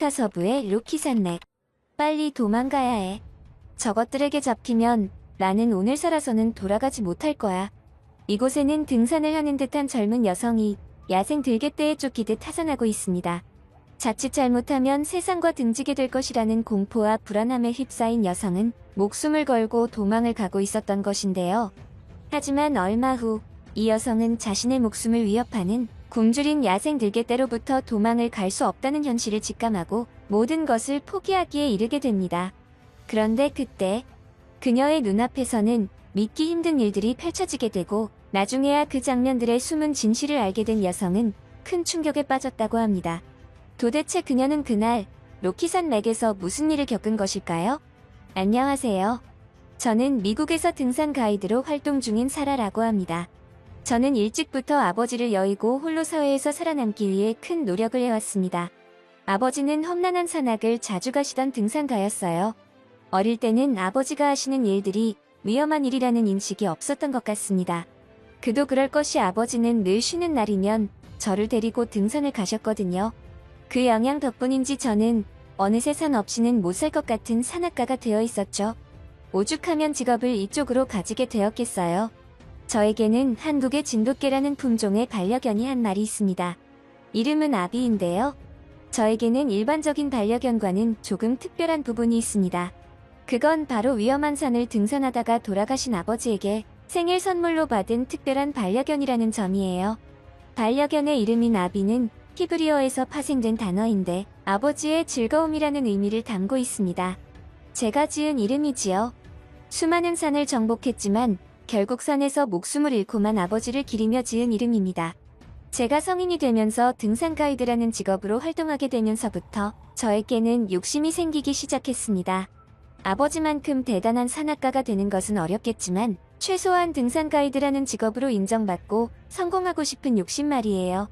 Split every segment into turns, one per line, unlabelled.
아프리카 서부의 로키 산맥. 빨리 도망가야 해. 저것들에게 잡히면 나는 오늘 살아서는 돌아가지 못할 거야. 이곳에는 등산을 하는 듯한 젊은 여성이 야생 들개떼에 쫓기듯 타산하고 있습니다. 자칫 잘못하면 세상과 등지게 될 것이라는 공포와 불안함에 휩싸인 여성은 목숨을 걸고 도망을 가고 있었던 것인데요. 하지만 얼마 후 이 여성은 자신의 목숨을 위협하는 굶주린 야생 들개떼로부터 도망을 갈 수 없다는 현실을 직감하고 모든 것을 포기하기에 이르게 됩니다. 그런데 그때 그녀의 눈앞에서는 믿기 힘든 일들이 펼쳐지게 되고 나중에야 그 장면들의 숨은 진실을 알게 된 여성은 큰 충격에 빠졌다고 합니다. 도대체 그녀는 그날 로키산 맥에서 무슨 일을 겪은 것일까요? 안녕하세요. 저는 미국에서 등산 가이드로 활동 중인 사라라고 합니다. 저는 일찍부터 아버지를 여의고 홀로 사회에서 살아남기 위해 큰 노력을 해왔습니다. 아버지는 험난한 산악을 자주 가시던 등산가였어요. 어릴 때는 아버지가 하시는 일들이 위험한 일이라는 인식이 없었던 것 같습니다. 그도 그럴 것이 아버지는 늘 쉬는 날이면 저를 데리고 등산을 가셨거든요. 그 영향 덕분인지 저는 어느새 산 없이는 못 살 것 같은 산악가가 되어 있었죠. 오죽하면 직업을 이쪽으로 가지게 되었겠어요. 저에게는 한국의 진돗개라는 품종의 반려견이 한 마리 있습니다. 이름은 아비인데요. 저에게는 일반적인 반려견과는 조금 특별한 부분이 있습니다. 그건 바로 위험한 산을 등산하다가 돌아가신 아버지에게 생일 선물로 받은 특별한 반려견이라는 점이에요. 반려견의 이름인 아비는 히브리어에서 파생된 단어인데 아버지의 즐거움이라는 의미를 담고 있습니다. 제가 지은 이름이지요. 수많은 산을 정복했지만 결국 산에서 목숨을 잃고만 아버지를 기리며 지은 이름입니다. 제가 성인이 되면서 등산 가이드라는 직업으로 활동하게 되면서부터 저에게는 욕심이 생기기 시작했습니다. 아버지만큼 대단한 산악가가 되는 것은 어렵겠지만 최소한 등산 가이드라는 직업으로 인정받고 성공하고 싶은 욕심 말이에요.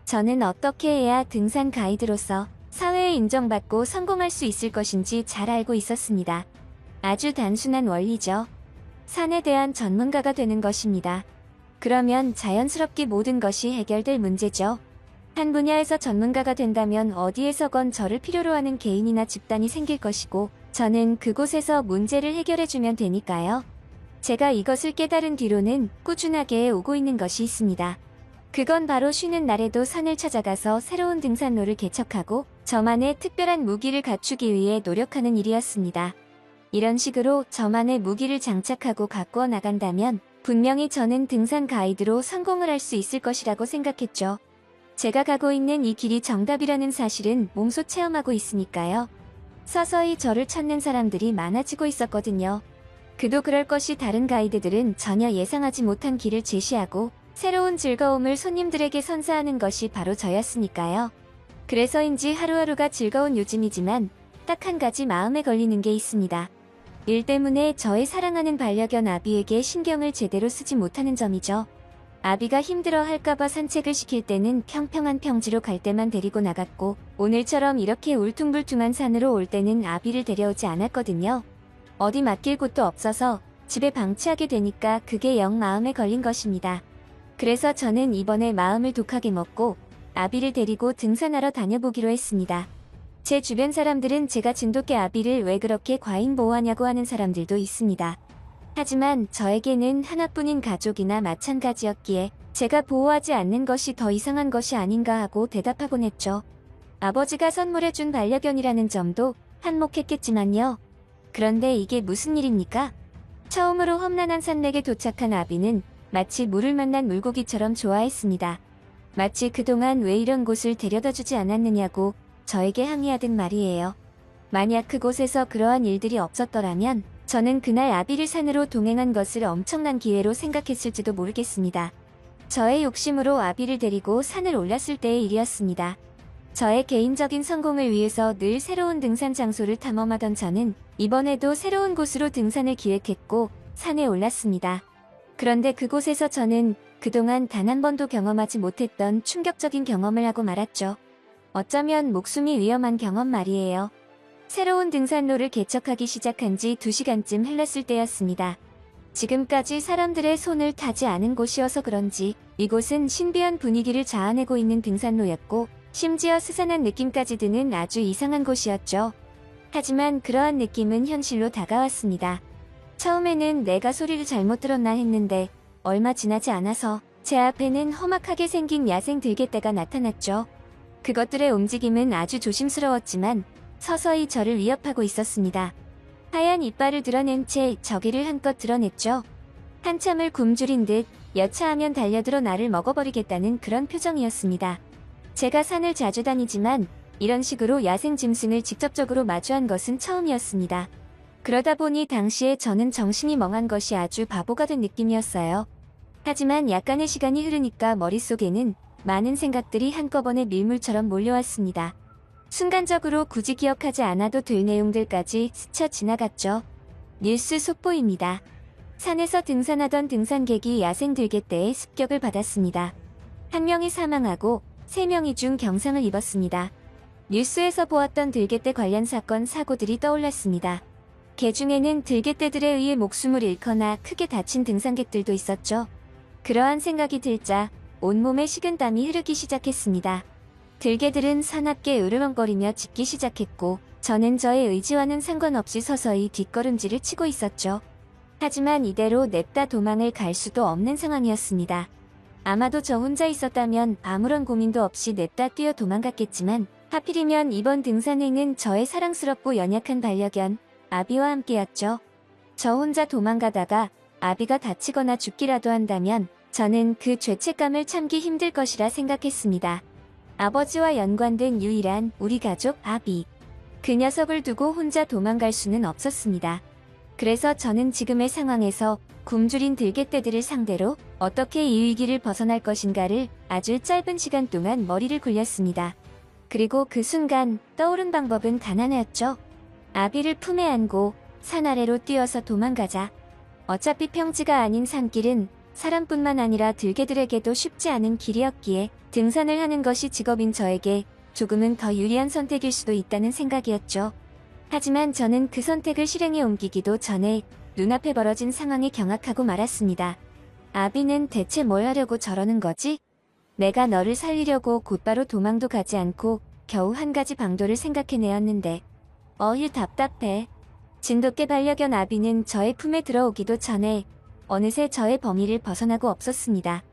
저는 어떻게 해야 등산 가이드로서 사회에 인정받고 성공할 수 있을 것인지 잘 알고 있었습니다. 아주 단순한 원리죠. 산에 대한 전문가가 되는 것입니다. 그러면 자연스럽게 모든 것이 해결될 문제죠. 한 분야에서 전문가가 된다면 어디에서건 저를 필요로 하는 개인이나 집단이 생길 것이고 저는 그곳에서 문제를 해결해주면 되니까요. 제가 이것을 깨달은 뒤로는 꾸준하게 오고 있는 것이 있습니다. 그건 바로 쉬는 날에도 산을 찾아가서 새로운 등산로를 개척하고 저만의 특별한 무기를 갖추기 위해 노력하는 일이었습니다. 이런 식으로 저만의 무기를 장착하고 가꾸어 나간다면 분명히 저는 등산 가이드로 성공을 할 수 있을 것이라고 생각했죠. 제가 가고 있는 이 길이 정답이라는 사실은 몸소 체험하고 있으니까요. 서서히 저를 찾는 사람들이 많아지고 있었거든요. 그도 그럴 것이 다른 가이드들은 전혀 예상하지 못한 길을 제시하고 새로운 즐거움을 손님들에게 선사하는 것이 바로 저였으니까요. 그래서인지 하루하루가 즐거운 요즘이지만 딱 한 가지 마음에 걸리는 게 있습니다. 일 때문에 저의 사랑하는 반려견 아비에게 신경을 제대로 쓰지 못하는 점이죠. 아비가 힘들어 할까봐 산책을 시킬 때는 평평한 평지로 갈 때만 데리고 나갔고 오늘처럼 이렇게 울퉁불퉁한 산으로 올 때는 아비를 데려오지 않았거든요. 어디 맡길 곳도 없어서 집에 방치하게 되니까 그게 영 마음에 걸린 것입니다. 그래서 저는 이번에 마음을 독하게 먹고 아비를 데리고 등산하러 다녀보기로 했습니다. 제 주변 사람들은 제가 진돗개 아비를 왜 그렇게 과잉 보호하냐고 하는 사람들도 있습니다. 하지만 저에게는 하나뿐인 가족이나 마찬가지였기에 제가 보호하지 않는 것이 더 이상한 것이 아닌가 하고 대답하곤 했죠. 아버지가 선물해준 반려견이라는 점도 한몫했겠지만요. 그런데 이게 무슨 일입니까? 처음으로 험난한 산맥에 도착한 아비는 마치 물을 만난 물고기처럼 좋아했습니다. 마치 그동안 왜 이런 곳을 데려다주지 않았느냐고 저에게 항의하듯 말이에요. 만약 그곳에서 그러한 일들이 없었더라면 저는 그날 아비를 산으로 동행한 것을 엄청난 기회로 생각했을지도 모르겠습니다. 저의 욕심으로 아비를 데리고 산을 올랐을 때의 일이었습니다. 저의 개인적인 성공을 위해서 늘 새로운 등산 장소를 탐험하던 저는 이번에도 새로운 곳으로 등산을 기획했고 산에 올랐습니다. 그런데 그곳에서 저는 그동안 단 한 번도 경험하지 못했던 충격적인 경험을 하고 말았죠. 어쩌면 목숨이 위험한 경험 말이에요. 새로운 등산로를 개척하기 시작한 지 2시간쯤 흘렀을 때였습니다. 지금까지 사람들의 손을 타지 않은 곳이어서 그런지 이곳은 신비한 분위기를 자아내고 있는 등산로였고 심지어 스산한 느낌까지 드는 아주 이상한 곳이었죠. 하지만 그러한 느낌은 현실로 다가왔습니다. 처음에는 내가 소리를 잘못 들었나 했는데 얼마 지나지 않아서 제 앞에는 험악하게 생긴 야생 들개떼가 나타났죠. 그것들의 움직임은 아주 조심스러웠지만 서서히 저를 위협하고 있었습니다. 하얀 이빨을 드러낸 채 저기를 한껏 드러냈죠. 한참을 굶주린 듯 여차하면 달려들어 나를 먹어버리겠다는 그런 표정이었습니다. 제가 산을 자주 다니지만 이런 식으로 야생 짐승을 직접적으로 마주한 것은 처음이었습니다. 그러다 보니 당시에 저는 정신이 멍한 것이 아주 바보가 된 느낌이었어요. 하지만 약간의 시간이 흐르니까 머릿속에는 많은 생각들이 한꺼번에 밀물처럼 몰려왔습니다. 순간적으로 굳이 기억하지 않아도 될 내용들까지 스쳐 지나갔죠. 뉴스 속보입니다. 산에서 등산하던 등산객이 야생 들개떼의 습격을 받았습니다. 한 명이 사망하고 3명이 중 경상을 입었습니다. 뉴스에서 보았던 들개떼 관련 사건 사고들이 떠올랐습니다. 개 중에는 들개떼들에 의해 목숨을 잃거나 크게 다친 등산객들도 있었죠. 그러한 생각이 들자 온몸에 식은땀이 흐르기 시작했습니다. 들개들은 사납게 으르렁거리며 짖기 시작했고 저는 저의 의지와는 상관없이 서서히 뒷걸음질을 치고 있었죠. 하지만 이대로 냅다 도망을 갈 수도 없는 상황이었습니다. 아마도 저 혼자 있었다면 아무런 고민도 없이 냅다 뛰어 도망갔겠지만 하필이면 이번 등산행은 저의 사랑스럽고 연약한 반려견 아비와 함께였죠. 저 혼자 도망가다가 아비가 다치거나 죽기라도 한다면 저는 그 죄책감을 참기 힘들 것이라 생각했습니다. 아버지와 연관된 유일한 우리 가족 아비. 그 녀석을 두고 혼자 도망갈 수는 없었습니다. 그래서 저는 지금의 상황에서 굶주린 들개떼들을 상대로 어떻게 이 위기를 벗어날 것인가를 아주 짧은 시간 동안 머리를 굴렸습니다. 그리고 그 순간 떠오른 방법은 단 하나였죠. 아비를 품에 안고 산 아래로 뛰어서 도망가자. 어차피 평지가 아닌 산길은 사람뿐만 아니라 들개들에게도 쉽지 않은 길이었기에 등산을 하는 것이 직업인 저에게 조금은 더 유리한 선택일 수도 있다는 생각이었죠. 하지만 저는 그 선택을 실행에 옮기기도 전에 눈앞에 벌어진 상황에 경악하고 말았습니다. 아비는 대체 뭘 하려고 저러는 거지? 내가 너를 살리려고 곧바로 도망도 가지 않고 겨우 한 가지 방도를 생각해내었는데 어휴 답답해. 진돗개 반려견 아비는 저의 품에 들어오기도 전에 어느새 저의 범위를 벗어나고 없었습니다.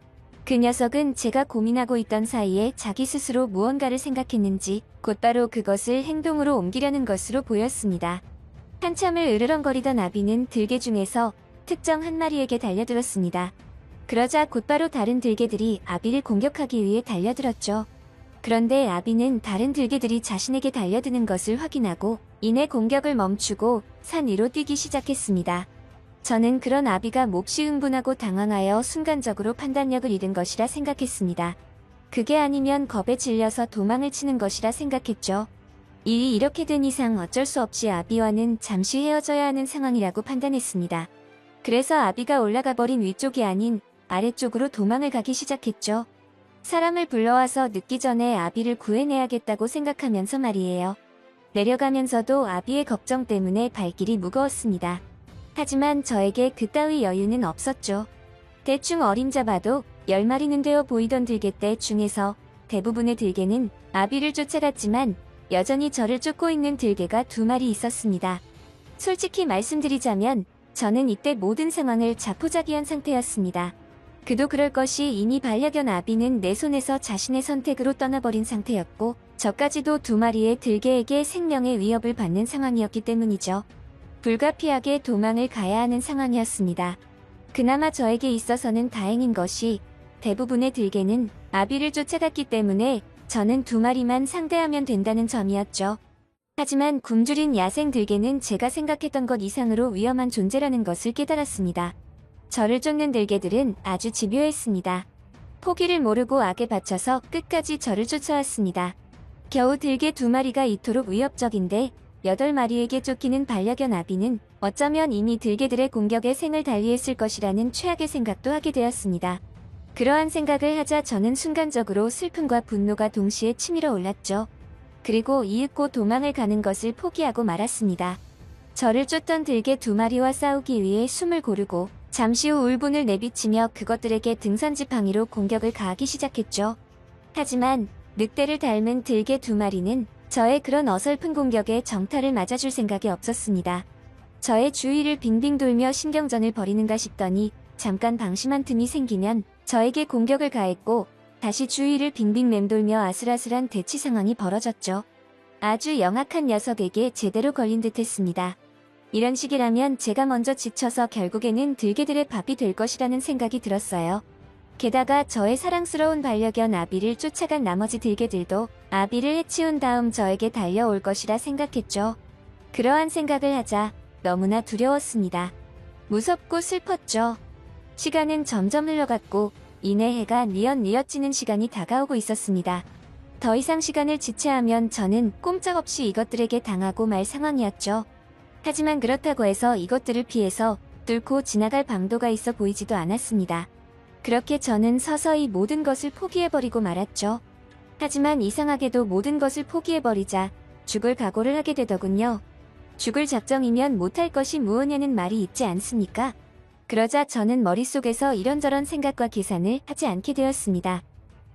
그 녀석은 제가 고민하고 있던 사이에 자기 스스로 무언가를 생각했는지 곧바로 그것을 행동으로 옮기려는 것으로 보였습니다. 한참을 으르렁거리던 아비는 들개 중에서 특정 한 마리에게 달려들었습니다. 그러자 곧바로 다른 들개들이 아비를 공격하기 위해 달려들었죠. 그런데 아비는 다른 들개들이 자신에게 달려드는 것을 확인하고 이내 공격을 멈추고 산 위로 뛰기 시작했습니다. 저는 그런 아비가 몹시 흥분하고 당황하여 순간적으로 판단력을 잃은 것이라 생각했습니다. 그게 아니면 겁에 질려서 도망을 치는 것이라 생각했죠. 일이 이렇게 된 이상 어쩔 수 없이 아비와는 잠시 헤어져야 하는 상황이라고 판단했습니다. 그래서 아비가 올라가 버린 위쪽이 아닌 아래쪽으로 도망을 가기 시작했죠. 사람을 불러와서 늦기 전에 아비를 구해내야겠다고 생각하면서 말이에요. 내려가면서도 아비의 걱정 때문에 발길이 무거웠습니다. 하지만 저에게 그따위 여유는 없었죠. 대충 어림잡아도 10마리는 되어 보이던 들개떼 중에서 대부분의 들개는 아비를 쫓아갔지만 여전히 저를 쫓고 있는 들개가 2마리 있었습니다. 솔직히 말씀드리자면 저는 이때 모든 상황을 자포자기한 상태였습니다. 그도 그럴 것이 이미 반려견 아비는 내 손에서 자신의 선택으로 떠나버린 상태였고 저까지도 2마리의 들개에게 생명의 위협을 받는 상황이었기 때문이죠. 불가피하게 도망을 가야 하는 상황이었습니다. 그나마 저에게 있어서는 다행인 것이 대부분의 들개는 아비를 쫓아갔기 때문에 저는 2마리만 상대하면 된다는 점이었죠. 하지만 굶주린 야생 들개는 제가 생각했던 것 이상으로 위험한 존재라는 것을 깨달았습니다. 저를 쫓는 들개들은 아주 집요했습니다. 포기를 모르고 악에 받쳐서 끝까지 저를 쫓아왔습니다. 겨우 들개 2마리가 이토록 위협적인데 8마리에게 쫓기는 반려견 아비는 어쩌면 이미 들개들의 공격에 생을 달리했을 것이라는 최악의 생각도 하게 되었습니다. 그러한 생각을 하자 저는 순간적으로 슬픔과 분노가 동시에 치밀어 올랐죠. 그리고 이윽고 도망을 가는 것을 포기하고 말았습니다. 저를 쫓던 들개 2마리와 싸우기 위해 숨을 고르고 잠시 후 울분을 내비치며 그것들에게 등산지팡이로 공격을 가하기 시작했죠. 하지만 늑대를 닮은 들개 2마리는 저의 그런 어설픈 공격에 정타를 맞아줄 생각이 없었습니다. 저의 주위를 빙빙 돌며 신경전을 벌이는가 싶더니 잠깐 방심한 틈이 생기면 저에게 공격을 가했고 다시 주위를 빙빙 맴돌며 아슬아슬한 대치 상황이 벌어졌죠. 아주 영악한 녀석에게 제대로 걸린 듯 했습니다. 이런 식이라면 제가 먼저 지쳐서 결국에는 들개들의 밥이 될 것이라는 생각이 들었어요. 게다가 저의 사랑스러운 반려견 아비를 쫓아간 나머지 들개들도 아비를 해치운 다음 저에게 달려올 것이라 생각했죠. 그러한 생각을 하자 너무나 두려웠습니다. 무섭고 슬펐죠. 시간은 점점 흘러갔고 이내 해가 뉘엿뉘엿 지는 시간이 다가오고 있었습니다. 더 이상 시간을 지체하면 저는 꼼짝없이 이것들에게 당하고 말 상황이었죠. 하지만 그렇다고 해서 이것들을 피해서 뚫고 지나갈 방도가 있어 보이지도 않았습니다. 그렇게 저는 서서히 모든 것을 포기해버리고 말았죠. 하지만 이상하게도 모든 것을 포기해버리자 죽을 각오를 하게 되더군요. 죽을 작정이면 못할 것이 무엇냐는 말이 있지 않습니까? 그러자 저는 머릿속에서 이런저런 생각과 계산을 하지 않게 되었습니다.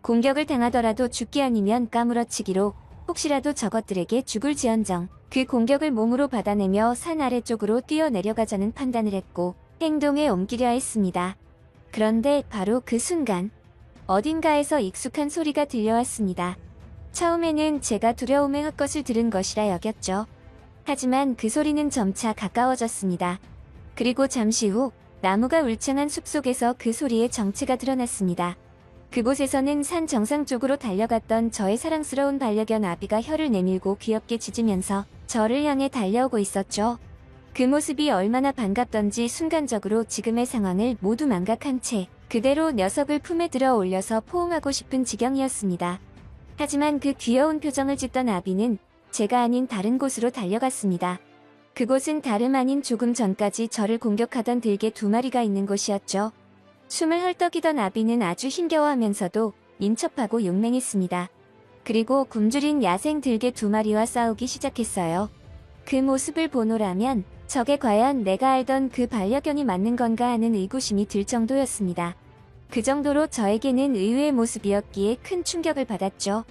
공격을 당하더라도 죽기 아니면 까무러치기로 혹시라도 저것들에게 죽을지언정 그 공격을 몸으로 받아내며 산 아래쪽으로 뛰어내려가자는 판단을 했고 행동에 옮기려 했습니다. 그런데 바로 그 순간 어딘가에서 익숙한 소리가 들려왔습니다. 처음에는 제가 두려움에 헛것을 들은 것이라 여겼죠. 하지만 그 소리는 점차 가까워졌습니다. 그리고 잠시 후 나무가 울창한 숲속에서 그 소리의 정체가 드러났습니다. 그곳에서는 산 정상 쪽으로 달려갔던 저의 사랑스러운 반려견 아비가 혀를 내밀고 귀엽게 짖으면서 저를 향해 달려오고 있었죠. 그 모습이 얼마나 반갑던지 순간적으로 지금의 상황을 모두 망각한 채 그대로 녀석을 품에 들어 올려서 포옹하고 싶은 지경이었습니다. 하지만 그 귀여운 표정을 짓던 아비는 제가 아닌 다른 곳으로 달려갔습니다. 그곳은 다름 아닌 조금 전까지 저를 공격하던 들개 2마리가 있는 곳이었죠. 숨을 헐떡이던 아비는 아주 힘겨워하면서도 민첩하고 용맹했습니다. 그리고 굶주린 야생 들개 2마리와 싸우기 시작했어요. 그 모습을 보노라면 저게 과연 내가 알던 그 반려견이 맞는 건가 하는 의구심이 들 정도였습니다. 그 정도로 저에게는 의외의 모습이었기에 큰 충격을 받았죠.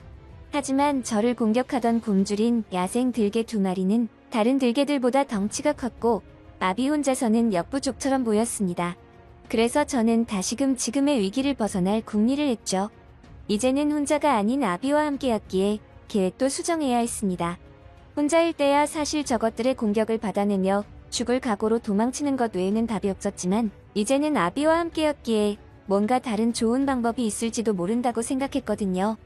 하지만 저를 공격하던 굶주린 야생 들개 2마리는 다른 들개들보다 덩치가 컸고 아비 혼자서는 역부족처럼 보였습니다. 그래서 저는 다시금 지금의 위기를 벗어날 궁리를 했죠. 이제는 혼자가 아닌 아비와 함께였기에 계획도 수정해야 했습니다. 혼자일 때야 사실 저것들의 공격을 받아내며 죽을 각오로 도망치는 것 외에는 답이 없었지만 이제는 아비와 함께였기에 뭔가 다른 좋은 방법이 있을지도 모른다고 생각했거든요.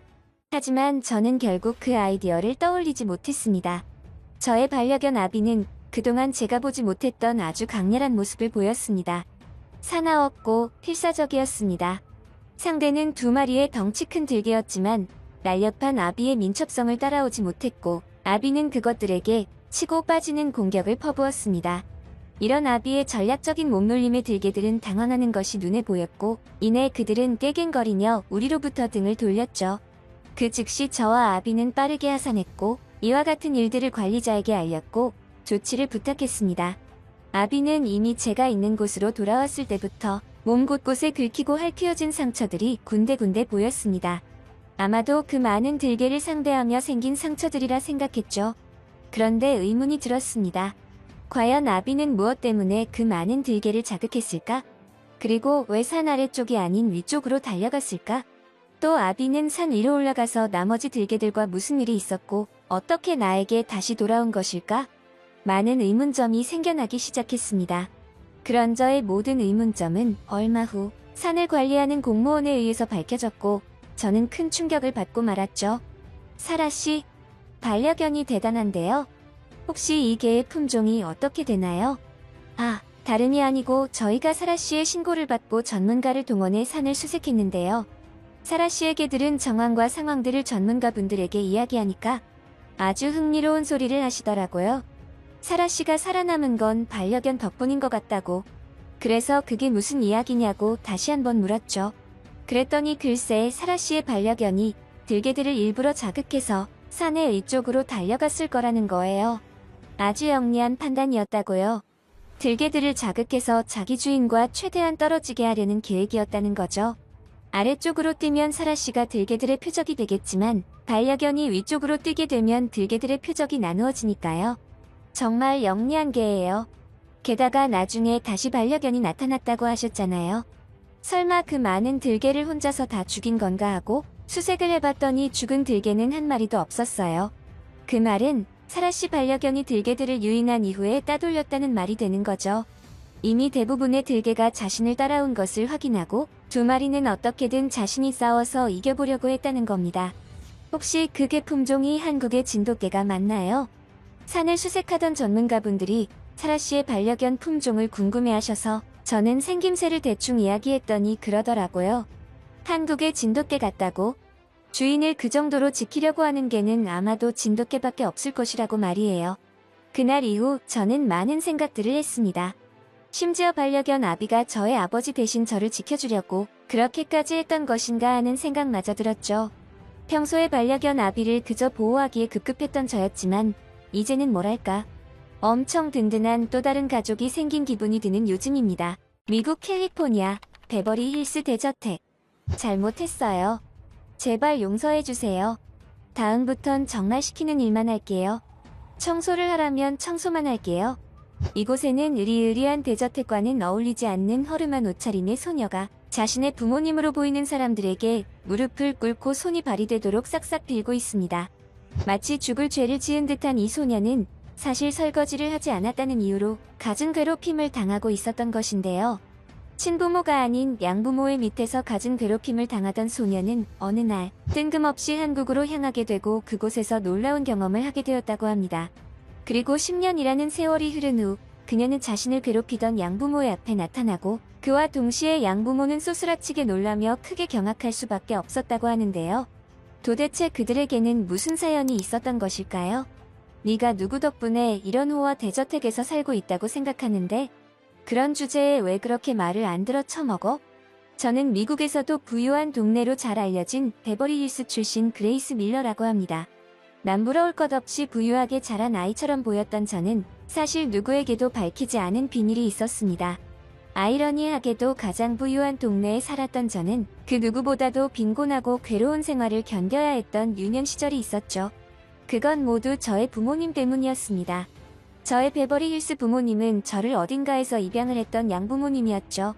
하지만 저는 결국 그 아이디어를 떠올리지 못했습니다. 저의 반려견 아비는 그동안 제가 보지 못했던 아주 강렬한 모습을 보였습니다. 사나웠고 필사적이었습니다. 상대는 2마리의 덩치 큰 들개였지만 날렵한 아비의 민첩성을 따라오지 못했고 아비는 그것들에게 치고 빠지는 공격을 퍼부었습니다. 이런 아비의 전략적인 몸놀림에 들개들은 당황하는 것이 눈에 보였고 이내 그들은 깨갱거리며 우리로부터 등을 돌렸죠. 그 즉시 저와 아비는 빠르게 하산했고 이와 같은 일들을 관리자에게 알렸고 조치를 부탁했습니다. 아비는 이미 제가 있는 곳으로 돌아왔을 때부터 몸 곳곳에 긁히고 핥히어진 상처들이 군데군데 보였습니다. 아마도 그 많은 들개를 상대하며 생긴 상처들이라 생각했죠. 그런데 의문이 들었습니다. 과연 아비는 무엇 때문에 그 많은 들개를 자극했을까? 그리고 왜 산 아래쪽이 아닌 위쪽으로 달려갔을까? 또 아비는 산 위로 올라가서 나머지 들개들과 무슨 일이 있었고 어떻게 나에게 다시 돌아온 것일까? 많은 의문점이 생겨나기 시작했습니다. 그런 저의 모든 의문점은 얼마 후 산을 관리하는 공무원에 의해서 밝혀졌고 저는 큰 충격을 받고 말았죠. 사라씨, 반려견이 대단한데요. 혹시 이 개의 품종이 어떻게 되나요? 아, 다름이 아니고 저희가 사라씨의 신고를 받고 전문가를 동원해 산을 수색했는데요. 사라씨의 개들은 정황과 상황들을 전문가분들에게 이야기하니까 아주 흥미로운 소리를 하시더라고요. 사라씨가 살아남은 건 반려견 덕분인 것 같다고. 그래서 그게 무슨 이야기냐고 다시 한번 물었죠. 그랬더니 글쎄 사라씨의 반려견이 들개들을 일부러 자극해서 산의 위쪽으로 달려갔을 거라는 거예요. 아주 영리한 판단이었다고요. 들개들을 자극해서 자기 주인과 최대한 떨어지게 하려는 계획이었다는 거죠. 아래쪽으로 뛰면 사라씨가 들개들의 표적이 되겠지만 반려견이 위쪽으로 뛰게 되면 들개들의 표적이 나누어지니까요. 정말 영리한 개예요. 게다가 나중에 다시 반려견이 나타났다고 하셨잖아요. 설마 그 많은 들개를 혼자서 다 죽인 건가 하고 수색을 해봤더니 죽은 들개는 한 마리도 없었어요. 그 말은 사라씨 반려견이 들개들을 유인한 이후에 따돌렸다는 말이 되는 거죠. 이미 대부분의 들개가 자신을 따라온 것을 확인하고 두 마리는 어떻게든 자신이 싸워서 이겨보려고 했다는 겁니다. 혹시 그 개 품종이 한국의 진돗개가 맞나요? 산을 수색하던 전문가분들이 사라씨의 반려견 품종을 궁금해하셔서 저는 생김새를 대충 이야기했더니 그러더라고요. 한국의 진돗개 같다고? 주인을 그 정도로 지키려고 하는 개는 아마도 진돗개밖에 없을 것이라고 말이에요. 그날 이후 저는 많은 생각들을 했습니다. 심지어 반려견 아비가 저의 아버지 대신 저를 지켜주려고 그렇게까지 했던 것인가 하는 생각마저 들었죠. 평소에 반려견 아비를 그저 보호하기에 급급했던 저였지만 이제는 뭐랄까 엄청 든든한 또 다른 가족이 생긴 기분이 드는 요즘입니다. 미국 캘리포니아 베버리 힐스 대저택. 잘못했어요. 제발 용서해주세요. 다음부턴 정말 시키는 일만 할게요. 청소를 하라면 청소만 할게요. 이곳에는 으리으리한 대저택과는 어울리지 않는 허름한 옷차림의 소녀가 자신의 부모님으로 보이는 사람들에게 무릎을 꿇고 손이 발휘되도록 싹싹 빌고 있습니다. 마치 죽을 죄를 지은 듯한 이 소녀는 사실 설거지를 하지 않았다는 이유로 갖은 괴롭힘을 당하고 있었던 것인데요. 친부모가 아닌 양부모의 밑에서 갖은 괴롭힘을 당하던 소녀는 어느 날 뜬금없이 한국으로 향하게 되고 그곳에서 놀라운 경험을 하게 되었다고 합니다. 그리고 10년이라는 세월이 흐른 후 그녀는 자신을 괴롭히던 양부모의 앞에 나타나고 그와 동시에 양부모는 쏘스라치게 놀라며 크게 경악할 수밖에 없었다고 하는데요. 도대체 그들에게는 무슨 사연이 있었던 것일까요? 네가 누구 덕분에 이런 호화 대저택에서 살고 있다고 생각하는데 그런 주제에 왜 그렇게 말을 안 들어 처먹어? 저는 미국에서도 부유한 동네로 잘 알려진 베버리힐스 출신 그레이스 밀러라고 합니다. 남부러울 것 없이 부유하게 자란 아이처럼 보였던 저는 사실 누구에게도 밝히지 않은 비밀이 있었습니다. 아이러니하게도 가장 부유한 동네에 살았던 저는 그 누구보다도 빈곤하고 괴로운 생활을 견뎌야 했던 유년 시절이 있었죠. 그건 모두 저의 부모님 때문이었습니다. 저의 베버리힐스 부모님은 저를 어딘가에서 입양을 했던 양부모님이었죠.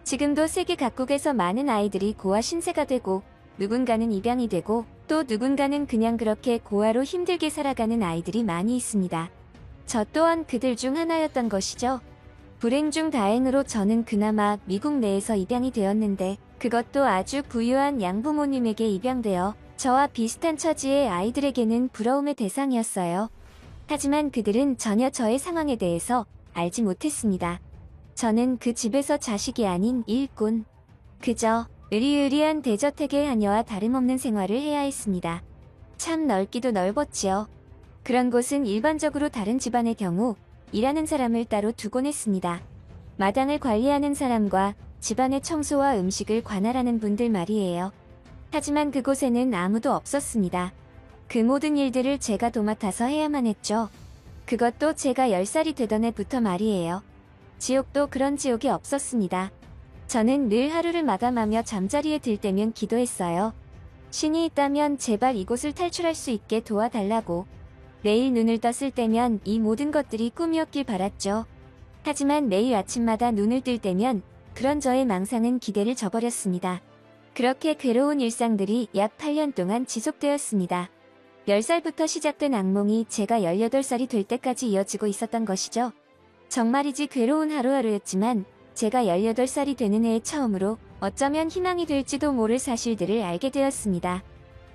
지금도 세계 각국에서 많은 아이들이 고아 신세가 되고 누군가는 입양이 되고 또 누군가는 그냥 그렇게 고아로 힘들게 살아가는 아이들이 많이 있습니다. 저 또한 그들 중 하나였던 것이죠. 불행 중 다행으로 저는 그나마 미국 내에서 입양이 되었는데 그것도 아주 부유한 양부모님에게 입양되어 저와 비슷한 처지의 아이들에게는 부러움의 대상이었어요. 하지만 그들은 전혀 저의 상황에 대해서 알지 못했습니다. 저는 그 집에서 자식이 아닌 일꾼. 그저 으리으리한 대저택의 하녀와 다름없는 생활을 해야 했습니다. 참 넓기도 넓었지요. 그런 곳은 일반적으로 다른 집안의 경우 일하는 사람을 따로 두곤 했습니다. 마당을 관리하는 사람과 집안의 청소와 음식을 관할하는 분들 말이에요. 하지만 그곳에는 아무도 없었습니다. 그 모든 일들을 제가 도맡아서 해야만 했죠. 그것도 제가 10살이 되던 해부터 말이에요. 지옥도 그런 지옥이 없었습니다. 저는 늘 하루를 마감하며 잠자리에 들 때면 기도했어요. 신이 있다면 제발 이곳을 탈출할 수 있게 도와달라고. 내일 눈을 떴을 때면 이 모든 것들이 꿈이었길 바랐죠. 하지만 매일 아침마다 눈을 뜰 때면 그런 저의 망상은 기대를 저버렸습니다. 그렇게 괴로운 일상들이 약 8년 동안 지속되었습니다. 10살부터 시작된 악몽이 제가 18살이 될 때까지 이어지고 있었던 것이죠. 정말이지 괴로운 하루하루였지만 제가 18살이 되는 해에 처음으로 어쩌면 희망이 될지도 모를 사실들을 알게 되었습니다.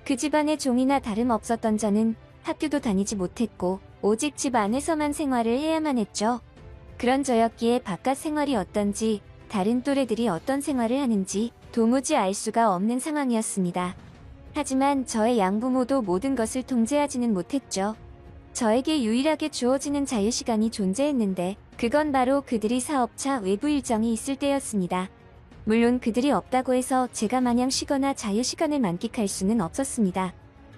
그 집안의 종이나 다름없었던 저는 학교도 다니지 못했고 오직 집 안에서만 생활을 해야만 했죠. 그런 저였기에 바깥 생활이 어떤지 다른 또래들이 어떤 생활을 하는지 도무지 알 수가 없는 상황이었습니다. 하지만 저의 양부모도 모든 것을 통제하지는 못했죠. 저에게 유일하게 주어지는 자유시간이 존재했는데 그건 바로 그들이 사업차 외부 일정이 있을 때였습니다. 물론 그들이 없다고 해서 제가 마냥 쉬거나 자유시간을 만끽할 수는 없었습니다.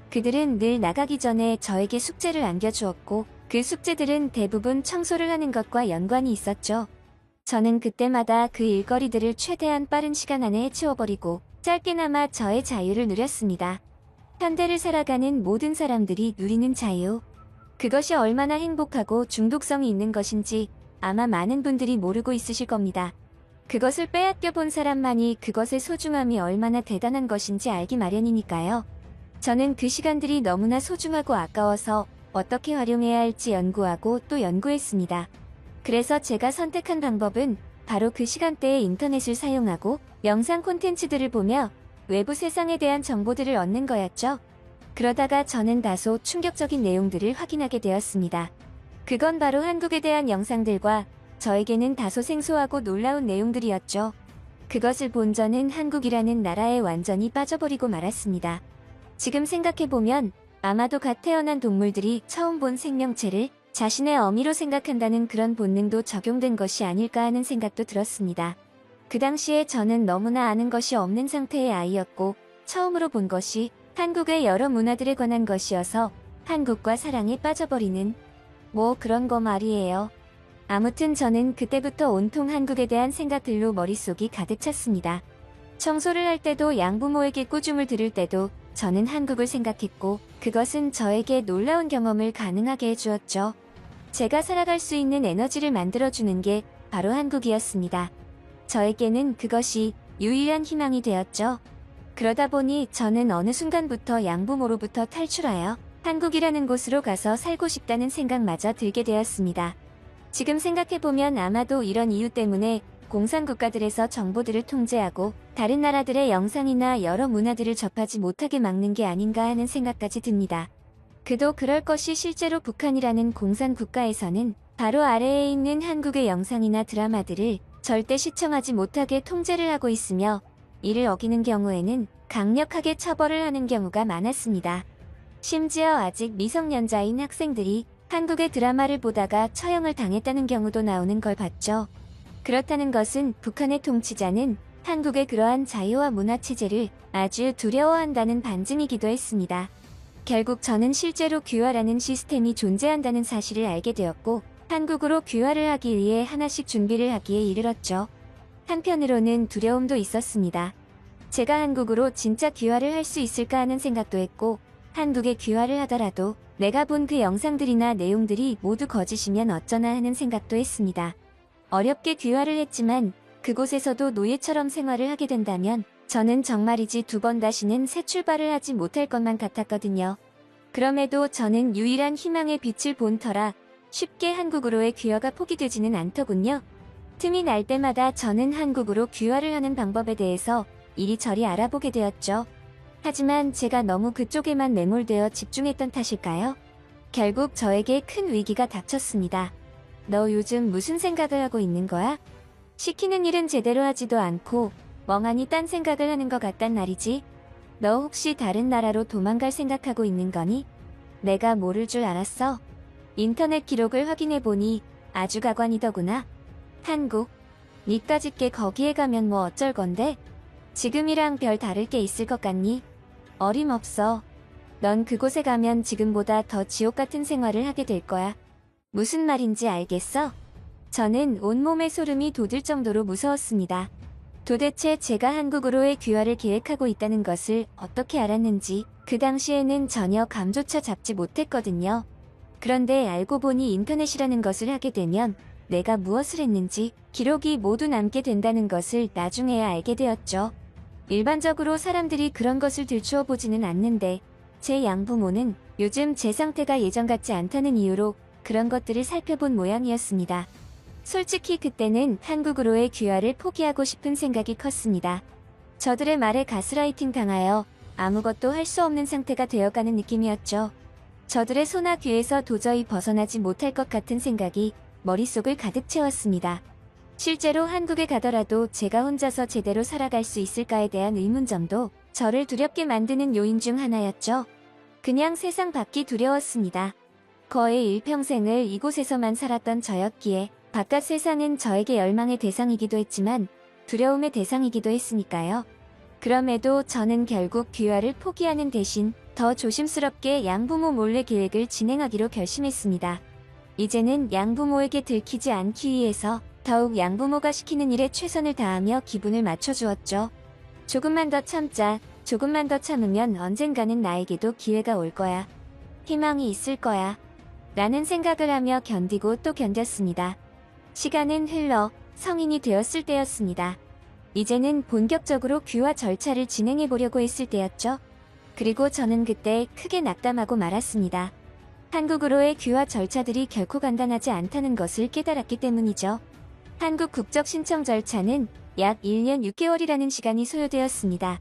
그들은 늘 나가기 전에 저에게 숙제를 안겨주었고 그 숙제들은 대부분 청소를 하는 것과 연관이 있었죠. 저는 그때마다 그 일거리들을 최대한 빠른 시간 안에 해치워버리고 짧게나마 저의 자유를 누렸습니다. 현대를 살아가는 모든 사람들이 누리는 자유. 그것이 얼마나 행복하고 중독성이 있는 것인지 아마 많은 분들이 모르고 있으실 겁니다. 그것을 빼앗겨 본 사람만이 그것의 소중함이 얼마나 대단한 것인지 알기 마련이니까요. 저는 그 시간들이 너무나 소중하고 아까워서 어떻게 활용해야 할지 연구하고 또 연구했습니다. 그래서 제가 선택한 방법은 바로 그 시간대에 인터넷을 사용하고 영상 콘텐츠들을 보며 외부 세상에 대한 정보들을 얻는 거였죠. 그러다가 저는 다소 충격적인 내용들을 확인하게 되었습니다. 그건 바로 한국에 대한 영상들과 저에게는 다소 생소하고 놀라운 내용들이었죠. 그것을 본 저는 한국이라는 나라에 완전히 빠져버리고 말았습니다. 지금 생각해보면 아마도 갓 태어난 동물들이 처음 본 생명체를 자신의 어미로 생각한다는 그런 본능도 적용된 것이 아닐까 하는 생각도 들었습니다. 그 당시에 저는 너무나 아는 것이 없는 상태의 아이였고 처음으로 본 것이 한국의 여러 문화들에 관한 것이어서 한국과 사랑에 빠져버리는 뭐 그런 거 말이에요. 아무튼 저는 그때부터 온통 한국에 대한 생각들로 머릿속이 가득 찼습니다. 청소를 할 때도 양부모에게 꾸중을 들을 때도 저는 한국을 생각했고 그것은 저에게 놀라운 경험을 가능하게 해주었죠. 제가 살아갈 수 있는 에너지를 만들어주는 게 바로 한국이었습니다. 저에게는 그것이 유일한 희망이 되었죠. 그러다 보니 저는 어느 순간부터 양부모로부터 탈출하여 한국이라는 곳으로 가서 살고 싶다는 생각마저 들게 되었습니다. 지금 생각해보면 아마도 이런 이유 때문에 공산국가들에서 정보들을 통제하고 다른 나라들의 영상이나 여러 문화들을 접하지 못하게 막는 게 아닌가 하는 생각까지 듭니다. 그도 그럴 것이 실제로 북한이라는 공산국가에서는 바로 아래에 있는 한국의 영상이나 드라마들을 절대 시청하지 못하게 통제를 하고 있으며 이를 어기는 경우에는 강력하게 처벌을 하는 경우가 많았습니다. 심지어 아직 미성년자인 학생들이 한국의 드라마를 보다가 처형을 당했다는 경우도 나오는 걸 봤죠. 그렇다는 것은 북한의 통치자는 한국의 그러한 자유와 문화체제를 아주 두려워한다는 반증이기도 했습니다. 결국 저는 실제로 귀화라는 시스템이 존재한다는 사실을 알게 되었고 한국으로 귀화를 하기 위해 하나씩 준비를 하기에 이르렀죠. 한편으로는 두려움도 있었습니다. 제가 한국으로 진짜 귀화를 할 수 있을까 하는 생각도 했고 한국에 귀화를 하더라도 내가 본 그 영상들이나 내용들이 모두 거짓이면 어쩌나 하는 생각도 했습니다. 어렵게 귀화를 했지만 그곳에서도 노예처럼 생활을 하게 된다면 저는 정말이지 두 번 다시는 새 출발을 하지 못할 것만 같았거든요. 그럼에도 저는 유일한 희망의 빛을 본 터라 쉽게 한국으로의 귀화가 포기되지는 않더군요. 틈이 날 때마다 저는 한국으로 귀화를 하는 방법에 대해서 이리저리 알아보게 되었죠. 하지만 제가 너무 그쪽에만 매몰되어 집중했던 탓일까요? 결국 저에게 큰 위기가 닥쳤습니다. 너 요즘 무슨 생각을 하고 있는 거야? 시키는 일은 제대로 하지도 않고 멍하니 딴 생각을 하는 것 같단 말이지. 너 혹시 다른 나라로 도망갈 생각하고 있는 거니? 내가 모를 줄 알았어. 인터넷 기록을 확인해보니 아주 가관이더구나. 한국. 니까짓 게 거기에 가면 뭐 어쩔 건데? 지금이랑 별 다를 게 있을 것 같니? 어림없어. 넌 그곳에 가면 지금보다 더 지옥 같은 생활을 하게 될 거야. 무슨 말인지 알겠어? 저는 온몸에 소름이 돋을 정도로 무서웠습니다. 도대체 제가 한국으로의 귀화를 계획하고 있다는 것을 어떻게 알았는지 그 당시에는 전혀 감조차 잡지 못했거든요. 그런데 알고 보니 인터넷이라는 것을 하게 되면 내가 무엇을 했는지 기록이 모두 남게 된다는 것을 나중에야 알게 되었죠. 일반적으로 사람들이 그런 것을 들추어 보지는 않는데 제 양부모는 요즘 제 상태가 예전 같지 않다는 이유로 그런 것들을 살펴본 모양이었습니다. 솔직히 그때는 한국으로의 귀화를 포기하고 싶은 생각이 컸습니다. 저들의 말에 가스라이팅 당하여 아무것도 할 수 없는 상태가 되어가는 느낌이었죠. 저들의 소나 귀에서 도저히 벗어나지 못할 것 같은 생각이 머릿속을 가득 채웠습니다. 실제로 한국에 가더라도 제가 혼자서 제대로 살아갈 수 있을까에 대한 의문점도 저를 두렵게 만드는 요인 중 하나였죠. 그냥 세상 밖이 두려웠습니다. 거의 일평생을 이곳에서만 살았던 저였기에 바깥 세상은 저에게 열망의 대상이기도 했지만 두려움의 대상이기도 했으니까요. 그럼에도 저는 결국 귀화를 포기하는 대신 더 조심스럽게 양부모 몰래 계획을 진행하기로 결심했습니다. 이제는 양부모에게 들키지 않기 위해서 더욱 양부모가 시키는 일에 최선을 다하며 기분을 맞춰주었죠. 조금만 더 참자. 조금만 더 참으면 언젠가는 나에게도 기회가 올 거야. 희망이 있을 거야. 라는 생각을 하며 견디고 또 견뎠습니다. 시간은 흘러 성인이 되었을 때였습니다. 이제는 본격적으로 귀화 절차를 진행해 보려고 했을 때였죠. 그리고 저는 그때 크게 낙담하고 말았습니다. 한국으로의 귀화 절차들이 결코 간단하지 않다는 것을 깨달았기 때문이죠. 한국 국적 신청 절차는 약 1년 6개월이라는 시간이 소요되었습니다.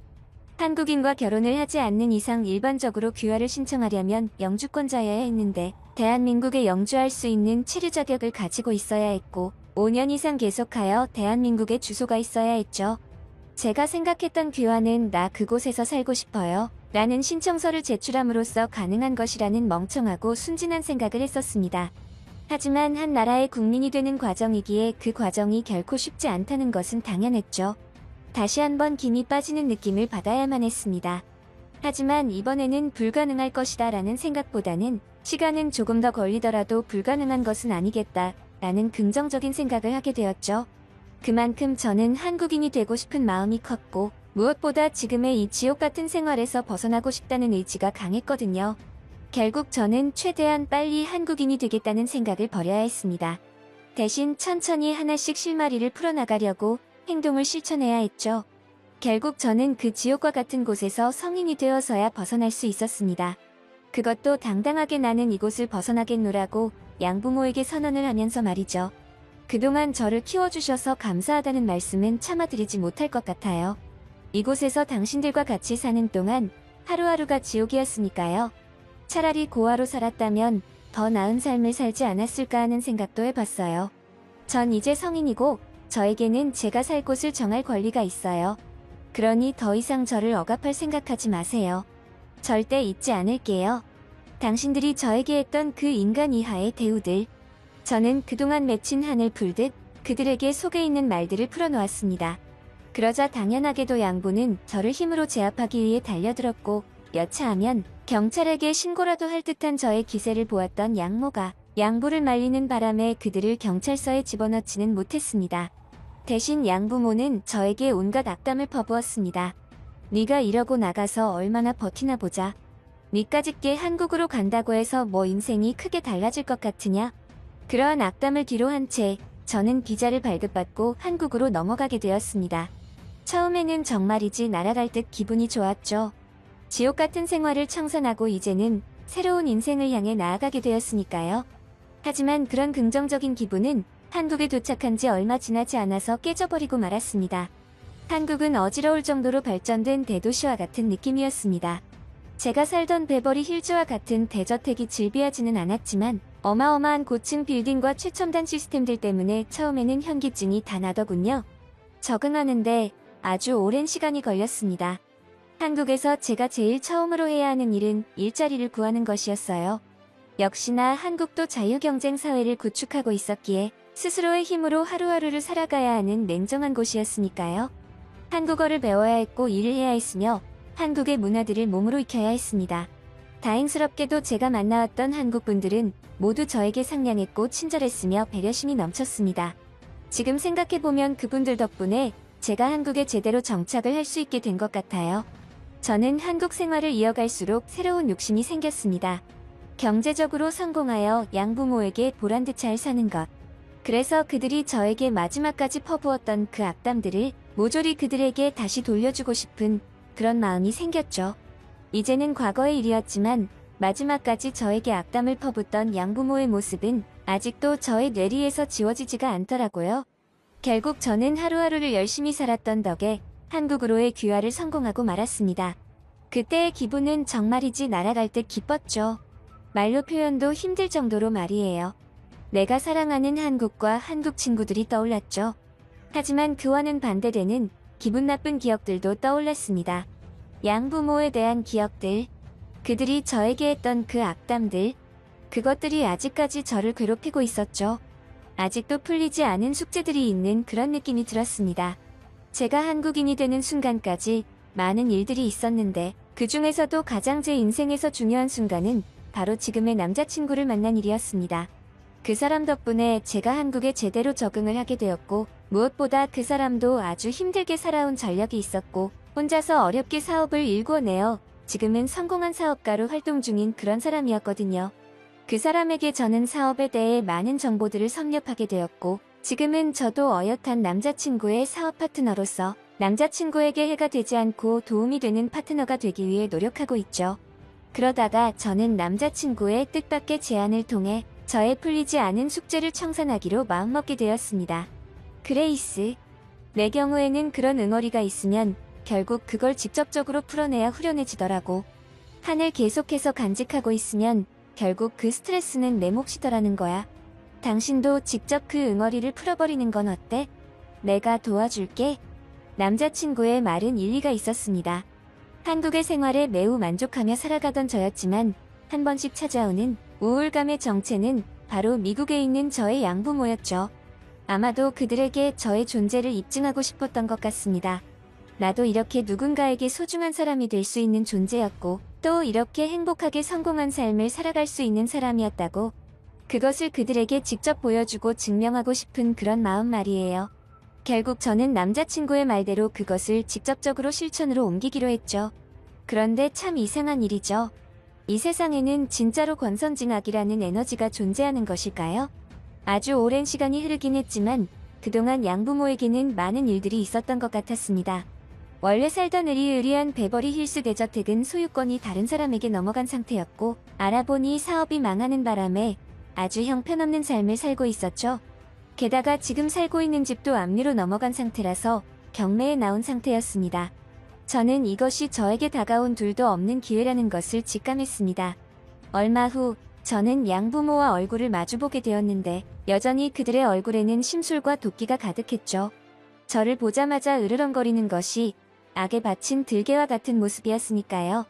한국인과 결혼을 하지 않는 이상 일반적으로 귀화를 신청하려면 영주권자여야 했는데 대한민국에 영주할 수 있는 체류 자격을 가지고 있어야 했고 5년 이상 계속하여 대한민국에 주소가 있어야 했죠. 제가 생각했던 귀화는 나 그곳에서 살고 싶어요 라는 신청서를 제출함으로써 가능한 것이라는 멍청하고 순진한 생각을 했었습니다. 하지만 한 나라의 국민이 되는 과정이기에 그 과정이 결코 쉽지 않다는 것은 당연했죠. 다시 한번 김이 빠지는 느낌을 받아야만 했습니다. 하지만 이번에는 불가능할 것이다 라는 생각보다는 시간은 조금 더 걸리더라도 불가능한 것은 아니겠다 라는 긍정적인 생각을 하게 되었죠. 그만큼 저는 한국인이 되고 싶은 마음이 컸고 무엇보다 지금의 이 지옥 같은 생활에서 벗어나고 싶다는 의지가 강했거든요. 결국 저는 최대한 빨리 한국인이 되겠다는 생각을 버려야 했습니다. 대신 천천히 하나씩 실마리를 풀어나가려고 행동을 실천해야 했죠. 결국 저는 그 지옥과 같은 곳에서 성인이 되어서야 벗어날 수 있었습니다. 그것도 당당하게 나는 이곳을 벗어나겠노라고 양부모에게 선언을 하면서 말이죠. 그동안 저를 키워주셔서 감사하다는 말씀은 참아드리지 못할 것 같아요. 이곳에서 당신들과 같이 사는 동안 하루하루가 지옥이었으니까요. 차라리 고아로 살았다면 더 나은 삶을 살지 않았을까 하는 생각도 해봤어요. 전 이제 성인이고 저에게는 제가 살 곳을 정할 권리가 있어요. 그러니 더 이상 저를 억압할 생각하지 마세요. 절대 잊지 않을게요. 당신들이 저에게 했던 그 인간 이하의 대우들. 저는 그동안 맺힌 한을 풀듯 그들에게 속에 있는 말들을 풀어놓았습니다. 그러자 당연하게도 양부는 저를 힘으로 제압하기 위해 달려들었고 여차하면 경찰에게 신고라도 할 듯한 저의 기세를 보았던 양모가 양부를 말리는 바람에 그들을 경찰서에 집어넣지는 못했습니다. 대신 양부모는 저에게 온갖 악담을 퍼부었습니다. 네가 이러고 나가서 얼마나 버티나 보자. 니까짓게 한국으로 간다고 해서 뭐 인생이 크게 달라질 것 같으냐. 그러한 악담을 뒤로 한 채 저는 비자를 발급받고 한국으로 넘어가게 되었습니다. 처음에는 정말이지 날아갈 듯 기분이 좋았죠. 지옥 같은 생활을 청산하고 이제는 새로운 인생을 향해 나아가게 되었으니까요. 하지만 그런 긍정적인 기분은 한국에 도착한 지 얼마 지나지 않아서 깨져버리고 말았습니다. 한국은 어지러울 정도로 발전된 대도시와 같은 느낌이었습니다. 제가 살던 베버리 힐즈와 같은 대저택이 즐비하지는 않았지만 어마어마한 고층 빌딩과 최첨단 시스템들 때문에 처음에는 현기증이 다 나더군요. 적응하는데 아주 오랜 시간이 걸렸습니다. 한국에서 제가 제일 처음으로 해야 하는 일은 일자리를 구하는 것이었어요. 역시나 한국도 자유경쟁 사회를 구축하고 있었기에 스스로의 힘으로 하루하루를 살아가야 하는 냉정한 곳이었으니까요. 한국어를 배워야 했고 일을 해야 했으며 한국의 문화들을 몸으로 익혀야 했습니다. 다행스럽게도 제가 만나왔던 한국분들은 모두 저에게 상냥했고 친절했으며 배려심이 넘쳤습니다. 지금 생각해보면 그분들 덕분에 제가 한국에 제대로 정착을 할 수 있게 된 것 같아요. 저는 한국 생활을 이어갈수록 새로운 욕심이 생겼습니다. 경제적으로 성공하여 양부모에게 보란듯 잘 사는 것. 그래서 그들이 저에게 마지막까지 퍼부었던 그 악담들을 모조리 그들에게 다시 돌려주고 싶은 그런 마음이 생겼죠. 이제는 과거의 일이었지만 마지막까지 저에게 악담을 퍼붓던 양부모의 모습은 아직도 저의 뇌리에서 지워지지가 않더라고요. 결국 저는 하루하루를 열심히 살았던 덕에 한국으로의 귀화를 성공하고 말았습니다. 그때의 기분은 정말이지 날아갈 듯 기뻤죠. 말로 표현도 힘들 정도로 말이에요. 내가 사랑하는 한국과 한국 친구들이 떠올랐죠. 하지만 그와는 반대되는 기분 나쁜 기억들도 떠올랐습니다. 양부모에 대한 기억들, 그들이 저에게 했던 그 악담들, 그것들이 아직까지 저를 괴롭히고 있었죠. 아직도 풀리지 않은 숙제들이 있는 그런 느낌이 들었습니다. 제가 한국인이 되는 순간까지 많은 일들이 있었는데 그 중에서도 가장 제 인생에서 중요한 순간은 바로 지금의 남자친구를 만난 일이었습니다. 그 사람 덕분에 제가 한국에 제대로 적응을 하게 되었고 무엇보다 그 사람도 아주 힘들게 살아온 전력이 있었고 혼자서 어렵게 사업을 일궈내어 지금은 성공한 사업가로 활동 중인 그런 사람이었거든요. 그 사람에게 저는 사업에 대해 많은 정보들을 섭렵하게 되었고, 지금은 저도 어엿한 남자친구의 사업 파트너로서 남자친구에게 해가 되지 않고 도움이 되는 파트너가 되기 위해 노력하고 있죠. 그러다가 저는 남자친구의 뜻밖의 제안을 통해 저의 풀리지 않은 숙제를 청산하기로 마음먹게 되었습니다. 그레이스, 내 경우에는 그런 응어리가 있으면 결국 그걸 직접적으로 풀어내야 후련해지더라고. 한을 계속해서 간직하고 있으면 결국 그 스트레스는 내 몫이더라는 거야. 당신도 직접 그 응어리를 풀어버리는 건 어때? 내가 도와줄게. 남자친구의 말은 일리가 있었습니다. 한국의 생활에 매우 만족하며 살아가던 저였지만 한 번씩 찾아오는 우울감의 정체는 바로 미국에 있는 저의 양부모였죠. 아마도 그들에게 저의 존재를 입증하고 싶었던 것 같습니다. 나도 이렇게 누군가에게 소중한 사람이 될 수 있는 존재였고, 또 이렇게 행복하게 성공한 삶을 살아갈 수 있는 사람이었다고, 그것을 그들에게 직접 보여주고 증명하고 싶은 그런 마음 말이에요. 결국 저는 남자친구의 말대로 그것을 직접적으로 실천으로 옮기기로 했죠. 그런데 참 이상한 일이죠. 이 세상에는 진짜로 권선징악이라는 에너지가 존재하는 것일까요? 아주 오랜 시간이 흐르긴 했지만 그동안 양부모에게는 많은 일들이 있었던 것 같았습니다. 원래 살던 으리으리한 베버리 힐스 대저택은 소유권이 다른 사람에게 넘어간 상태였고, 알아보니 사업이 망하는 바람에 아주 형편없는 삶을 살고 있었죠. 게다가 지금 살고 있는 집도 압류로 넘어간 상태라서 경매에 나온 상태였습니다. 저는 이것이 저에게 다가온 둘도 없는 기회라는 것을 직감했습니다. 얼마 후 저는 양부모와 얼굴을 마주보게 되었는데 여전히 그들의 얼굴에는 심술과 도끼가 가득했죠. 저를 보자마자 으르렁거리는 것이 악에 바친 들개와 같은 모습이었으니까요.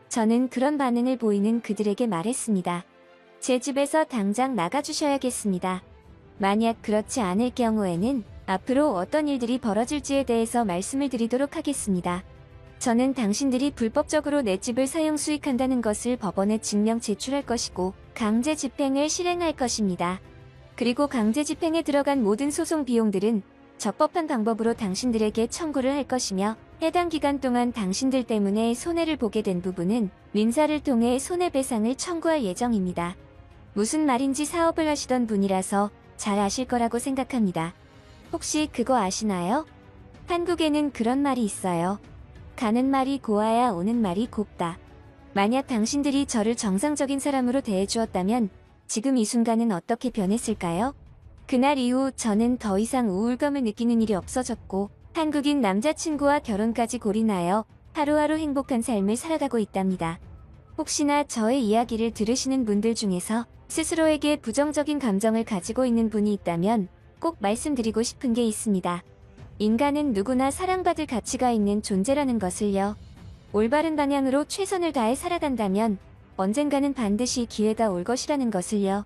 저는 그런 반응을 보이는 그들에게 말했습니다. 제 집에서 당장 나가주셔야겠습니다. 만약 그렇지 않을 경우에는 앞으로 어떤 일들이 벌어질지에 대해서 말씀을 드리도록 하겠습니다. 저는 당신들이 불법적으로 내 집을 사용 수익한다는 것을 법원에 증명 제출할 것이고 강제 집행을 실행할 것입니다. 그리고 강제 집행에 들어간 모든 소송 비용들은 적법한 방법으로 당신들에게 청구를 할 것이며, 해당 기간 동안 당신들 때문에 손해를 보게 된 부분은 민사를 통해 손해배상을 청구할 예정입니다. 무슨 말인지 사업을 하시던 분이라서 잘 아실 거라고 생각합니다. 혹시 그거 아시나요? 한국에는 그런 말이 있어요. 가는 말이 고와야 오는 말이 곱다. 만약 당신들이 저를 정상적인 사람으로 대해주었다면 지금 이 순간은 어떻게 변했을까요? 그날 이후 저는 더 이상 우울감을 느끼는 일이 없어졌고, 한국인 남자친구와 결혼까지 골인하여 하루하루 행복한 삶을 살아가고 있답니다. 혹시나 저의 이야기를 들으시는 분들 중에서 스스로에게 부정적인 감정을 가지고 있는 분이 있다면 꼭 말씀드리고 싶은 게 있습니다. 인간은 누구나 사랑받을 가치가 있는 존재라는 것을요. 올바른 방향으로 최선을 다해 살아간다면 언젠가는 반드시 기회가 올 것이라는 것을요.